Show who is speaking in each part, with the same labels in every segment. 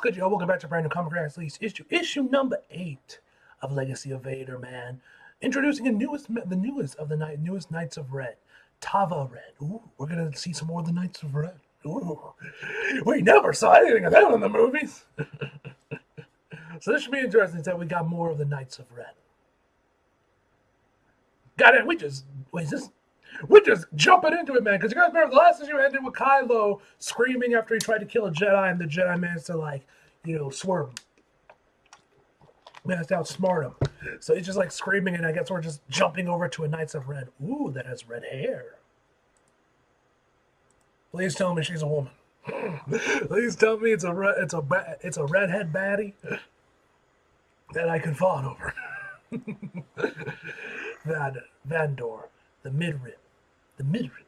Speaker 1: good, y'all? Welcome back to brand new Comic Craft Lease issue number 8 of Legacy of Vader, man. Introducing the newest Knights of Red, Tava Red. Ooh, we're gonna see some more of the Knights of Red. Ooh, we never saw anything of them in the movies. So this should be interesting. That we got more of the Knights of Red. Got it. We're just jumping into it, man. Because you guys remember the last issue ended with Kylo screaming after he tried to kill a Jedi, and the Jedi managed to swerve him. Managed to outsmart him. So he's just screaming, and I guess we're just jumping over to a Knights of Red. Ooh, that has red hair. Please tell me she's a woman. Please tell me it's a redhead baddie that I can fawn over. Vandor, the midrib. The midrib.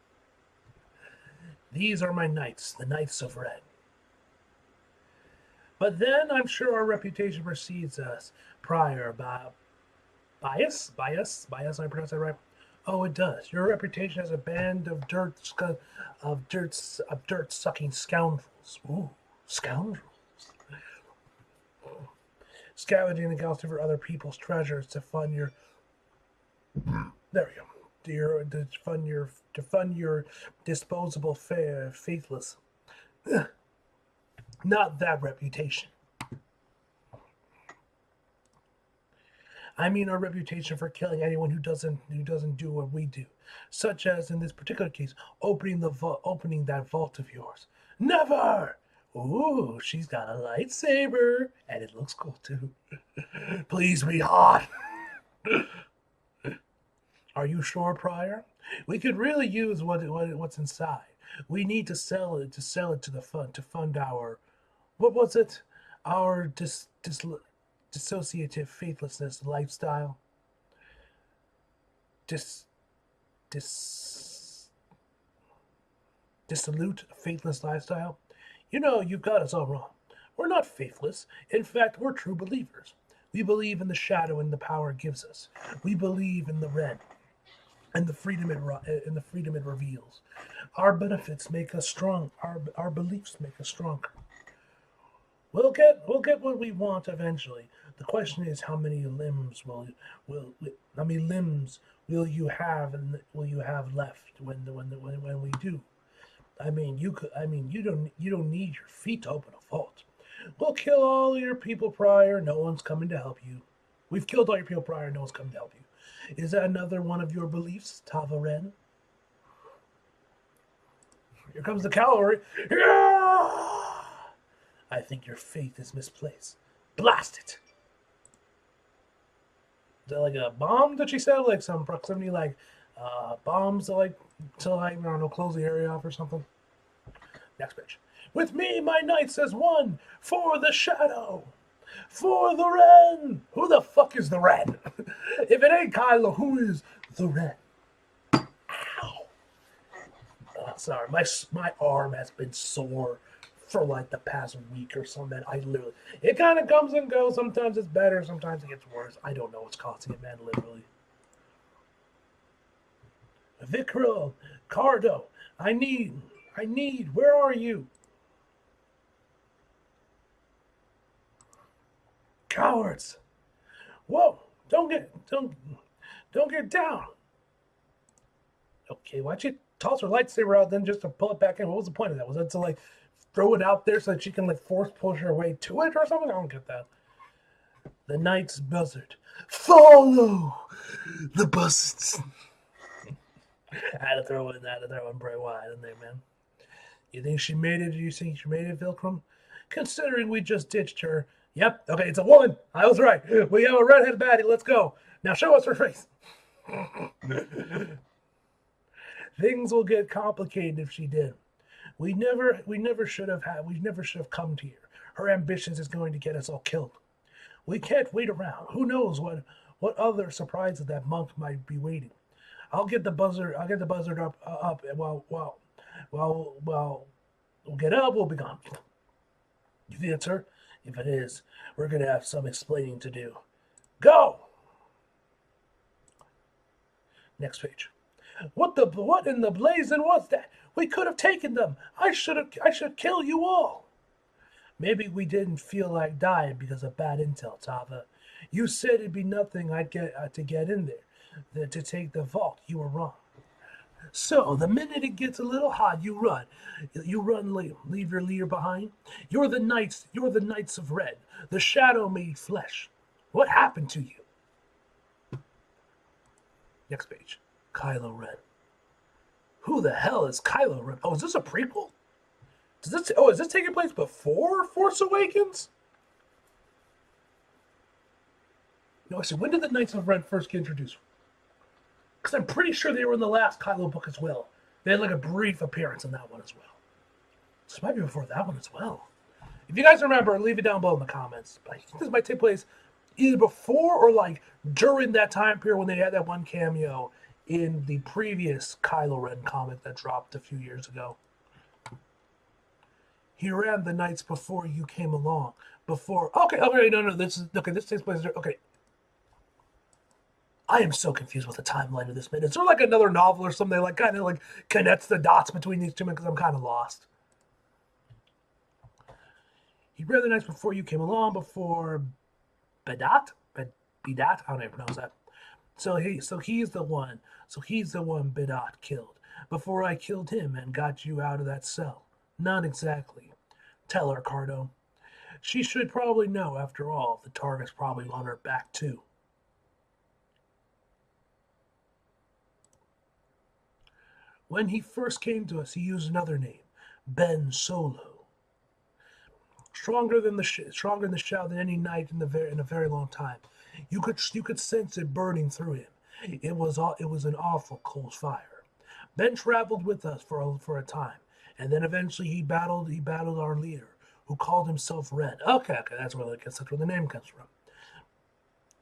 Speaker 1: These are my knights, the Knights of Red. But then I'm sure our reputation precedes us prior bias. I pronounce that right? Oh, it does. Your reputation as a band of dirt sucking scoundrels. Ooh, scoundrels. Scavenging the galaxy for other people's treasures to fund your. There we go. To fund your disposable faithless. Not that reputation. I mean our reputation for killing anyone who doesn't do what we do, such as in this particular case, opening that vault of yours. Never. Ooh, she's got a lightsaber, and it looks cool too. Please be hot. Are you sure, Prior? We could really use what's inside. We need to sell it to the fund to fund our, what was it? Our dissociative faithlessness lifestyle. Dissolute faithless lifestyle. You know, you've got us all wrong. We're not faithless. In fact, we're true believers. We believe in the shadow and the power it gives us. We believe in the red and the freedom it reveals. Our benefits make us strong. Our beliefs make us stronger. We'll get what we want eventually. The question is, how many limbs will you have left when we do? I mean, you don't need your feet to open a vault. We'll kill all your people prior. No one's coming to help you. We've killed all your people prior. No one's coming to help you. Is that another one of your beliefs, Tava Ren? Here comes the cavalry. Yeah! I think your faith is misplaced. Blast it! Is that like a bomb that she said? Like some proximity, bombs to I don't know, close the area off or something? Next page. With me, my knight says one for the shadow. For the Ren! Who the fuck is the Ren? If it ain't Kylo, who is the Ren? Ow! Oh, sorry, my arm has been sore for the past week or something. It kind of comes and goes. Sometimes it's better, sometimes it gets worse. I don't know what's causing it, man, literally. Vikril, Cardo, I need, where are you? Cowards! Whoa! Don't get down. Okay, why'd you toss her lightsaber out then just to pull it back in? What was the point of that? Was that to throw it out there so that she can force push her way to it or something? I don't get that. The Knight's buzzard. Follow the buzzards. I had to throw in Bray Wyatt in there, man. You think she made it? Do you think she made it, Vilcrum? Considering we just ditched her. Yep. Okay, it's a woman. I was right. We have a redhead baddie. Let's go. Now show us her face. Things will get complicated if she did. We never should have come to here. Her ambitions is going to get us all killed. We can't wait around. Who knows what other surprises that monk might be waiting. I'll get the buzzard up and while we'll get up, we'll be gone. You think that's her? If it is, we're going to have some explaining to do. Go! Next page. What in the blazing was that? We could have taken them. I should kill you all. Maybe we didn't feel like dying because of bad intel, Tava. You said it'd be nothing I'd get to get in there, to take the vault. You were wrong. So the minute it gets a little hot, you run. You run, leave your leader behind. You're the knights. You're the knights of red. The shadow made flesh. What happened to you? Next page. Kylo Ren. Who the hell is Kylo Ren? Oh, is this a prequel? Is this taking place before Force Awakens? No, actually, when did the Knights of Ren first get introduced? Because I'm pretty sure they were in the last Kylo book as well. They had like a brief appearance in that one as well. This might be before that one as well. If you guys remember, leave it down below in the comments. But I think this might take place either before or like during that time period when they had that one cameo in the previous Kylo Ren comic that dropped a few years ago. He ran the nights before you came along. Okay, no, this takes place. Okay. I am so confused with the timeline of this, man. Is there like another novel or something like kind of like connects the dots between these two men? Because I'm kind of lost. He ran the nights before you came along, before Bedat? Bedat? I don't even pronounce that. So he's the one Bedat killed. Before I killed him and got you out of that cell. Not exactly. Tell her, Cardo. She should probably know, after all. The target's probably on her back, too. When he first came to us, he used another name. Ben Solo. Stronger in the shadow than any knight in a very long time. You could sense it burning through him. It was an awful cold fire. Ben traveled with us for a time, and then eventually he battled our leader, who called himself Ren. Okay, that's where the name comes from.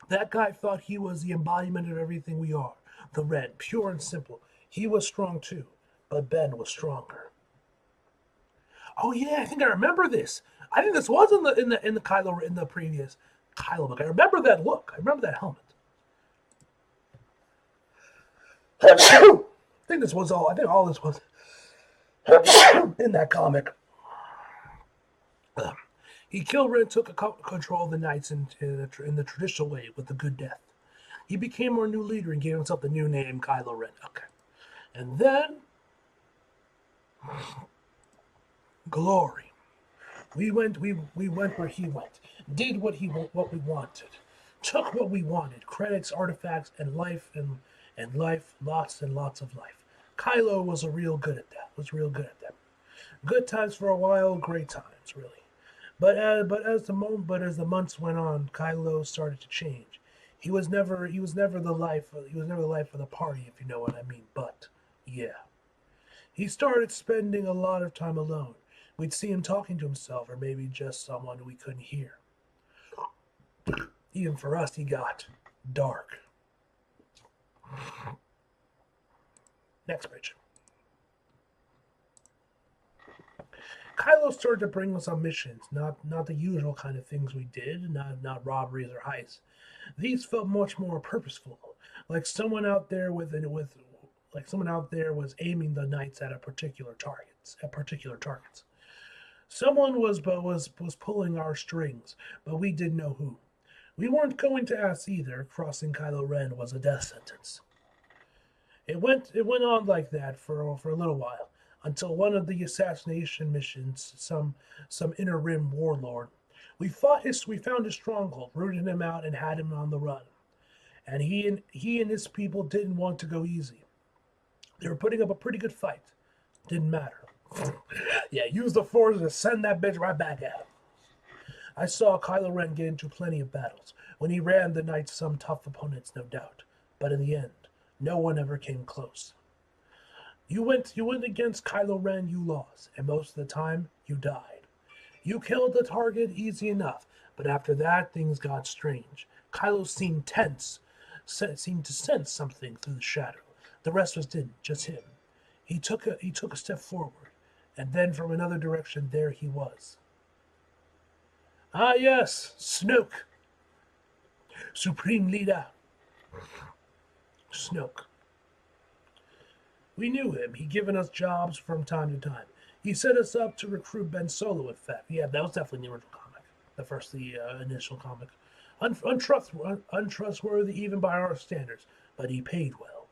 Speaker 1: That guy thought he was the embodiment of everything we are, the Ren, pure and simple. He was strong too, but Ben was stronger. Oh yeah, I think I remember this. I think this was in the previous Kylo book. I remember that look. I remember that helmet. I think all this was in that comic. He killed Ren, took control of the Knights in the traditional way with the good death. He became our new leader and gave himself the new name Kylo Ren. Okay. And then glory. We went where he went. Did what we wanted. Took what we wanted. Credits, artifacts, and life and life, lots and lots of life. Kylo was real good at that. Good times for a while, great times, really. But as the months went on, Kylo started to change. He was never the life of the party, if you know what I mean. But yeah, he started spending a lot of time alone. We'd see him talking to himself, or maybe just someone we couldn't hear. Even for us, he got dark. Next page. Kylo started to bring us on missions, not the usual kind of things we did, not robberies or heists. These felt much more purposeful, like someone out there was aiming the knights at particular targets. Someone was pulling our strings, but we didn't know who. We weren't going to ask either. Crossing Kylo Ren was a death sentence. It went on like that for a little while, until one of the assassination missions, some inner rim warlord. We found his stronghold, rooted him out, and had him on the run. And he and his people didn't want to go easy. They were putting up a pretty good fight. Didn't matter. Yeah, use the Force to send that bitch right back at him. I saw Kylo Ren get into plenty of battles. When he ran the Knights, some tough opponents, no doubt. But in the end, no one ever came close. You went against Kylo Ren, you lost, and most of the time, you died. You killed the target easy enough, but after that, things got strange. Kylo seemed tense, seemed to sense something through the shadow. The rest of us didn't, just him. He took a step forward, and then from another direction, there he was. Ah yes, Snoke. Supreme Leader. Snoke. We knew him. He'd given us jobs from time to time. He set us up to recruit Ben Solo, in fact. Yeah, that was definitely the original comic. The initial comic. Untrustworthy even by our standards, but he paid well.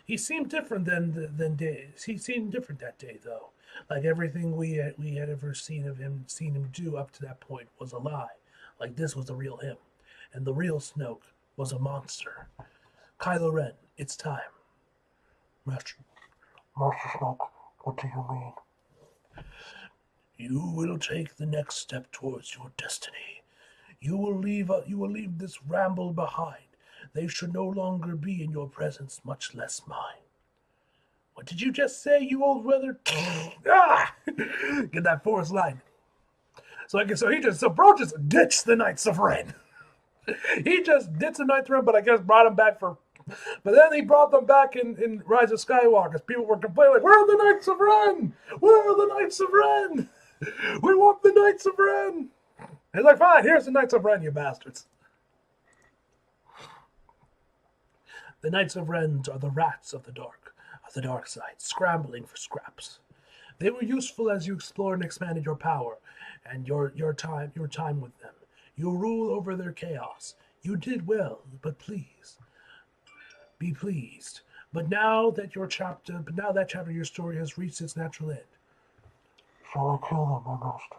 Speaker 1: He seemed different than days. He seemed different that day, though. Like everything we had ever seen him do up to that point was a lie. Like this was the real him, and the real Snoke was a monster. Kylo Ren, it's time. Master Snoke, what do you mean? You will take the next step towards your destiny. You will leave this ramble behind. They should no longer be in your presence, much less mine. What did you just say, you old weather? Get that forest line. So bro just ditched the Knights of Ren. He just ditched the Knights of Ren, but I guess brought them back but then he brought them back in Rise of Skywalker, because people were complaining, like, where are the Knights of Ren? Where are the Knights of Ren? We want the Knights of Ren. He's like, fine, here's the Knights of Ren, you bastards. The Knights of Ren are the rats of the dark side, scrambling for scraps. They were useful as you explored and expanded your power and your time with them. You rule over their chaos. You did well, but please, be pleased. But now that chapter of your story has reached its natural end. Shall I kill them, my master?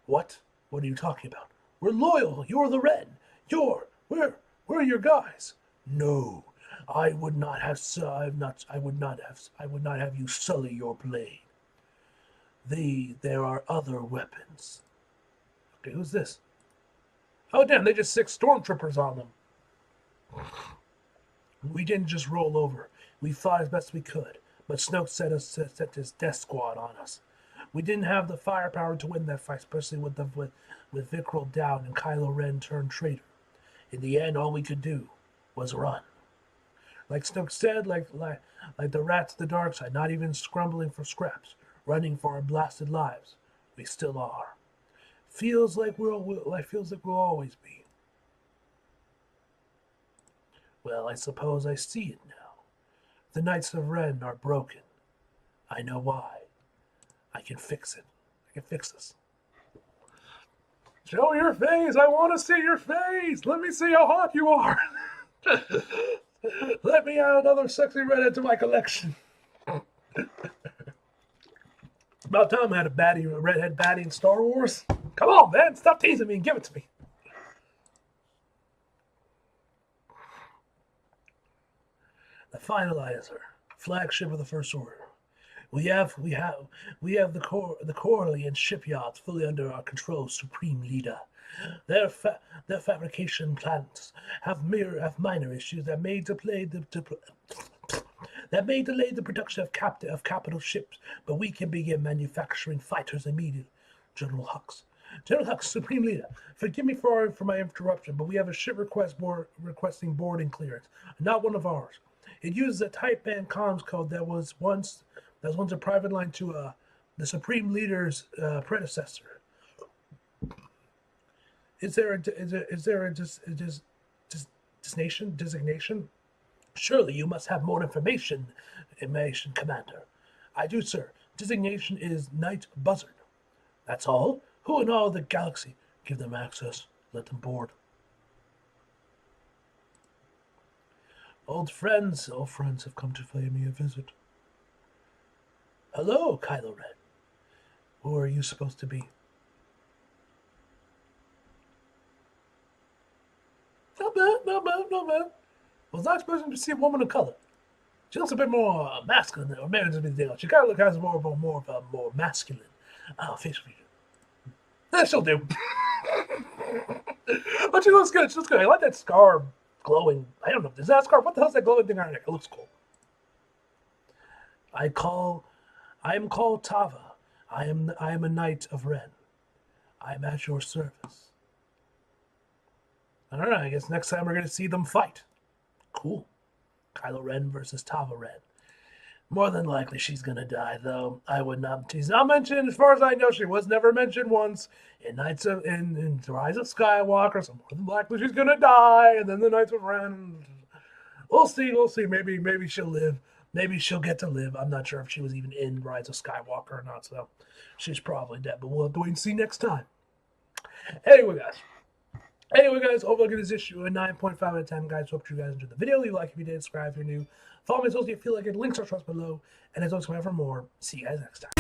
Speaker 1: What? What are you talking about? We're loyal. You're the Ren. We're your guys. No, I would not have you sully your blade. There are other weapons. Okay, who's this? Oh damn, they just 6 stormtroopers on them. We didn't just roll over. We fought as best we could, but Snoke set his death squad on us. We didn't have the firepower to win that fight, especially with Vickrell down and Kylo Ren turned traitor. In the end, all we could do was run. Like Snoke said, like the rats of the dark side, not even scrambling for scraps, running for our blasted lives. We still are. Feels like we'll always be. Well, I suppose I see it now. The Knights of Ren are broken. I know why. I can fix it. I can fix this. Show your face! I want to see your face! Let me see how hot you are! Let me add another sexy redhead to my collection. About time I had a redhead baddie in Star Wars. Come on, man! Stop teasing me and give it to me. The Finalizer, flagship of the First Order. We have the Corellian shipyards fully under our control, Supreme Leader. Their fabrication plants have minor issues that may delay the production of capital ships, but we can begin manufacturing fighters immediately. General Hux, Supreme Leader, forgive me for my interruption, but we have a ship requesting boarding clearance, not one of ours. It uses a Type band comms code that was once a private line to the Supreme Leader's predecessor. Is there a designation? Surely you must have more information, Commander. I do, sir. Designation is Night Buzzard. That's all? Who in all the galaxy? Give them access. Let them board. Old friends have come to pay me a visit. Hello, Kylo Ren. Who are you supposed to be? Not bad. Was I supposed to see a woman of color? She looks a bit more masculine, or maybe it's a bit different. She kind of looks has more of a more masculine facial feature. She'll do. But she looks good. I like that scar glowing. I don't know. Is that a scar? What the hell's that glowing thing on her neck? It looks cool. I am called Tava. I am a knight of Ren. I am at your service. I don't know. I guess next time we're going to see them fight. Cool. Kylo Ren versus Tava Ren. More than likely she's going to die, though. She's not mentioned, as far as I know, she was never mentioned once in Rise of Skywalker, so more than likely she's going to die, and then the Knights of Ren. We'll see. Maybe she'll live. Maybe she'll get to live. I'm not sure if she was even in Rise of Skywalker or not, so she's probably dead. But we'll have to wait and see next time. Anyway, guys, overall give this issue a 9.5 out of 10, guys. Hope you guys enjoyed the video. Leave a like if you did, subscribe if you're new. Follow me on social if you feel like it. Links are trust below. And as always, for more. See you guys next time.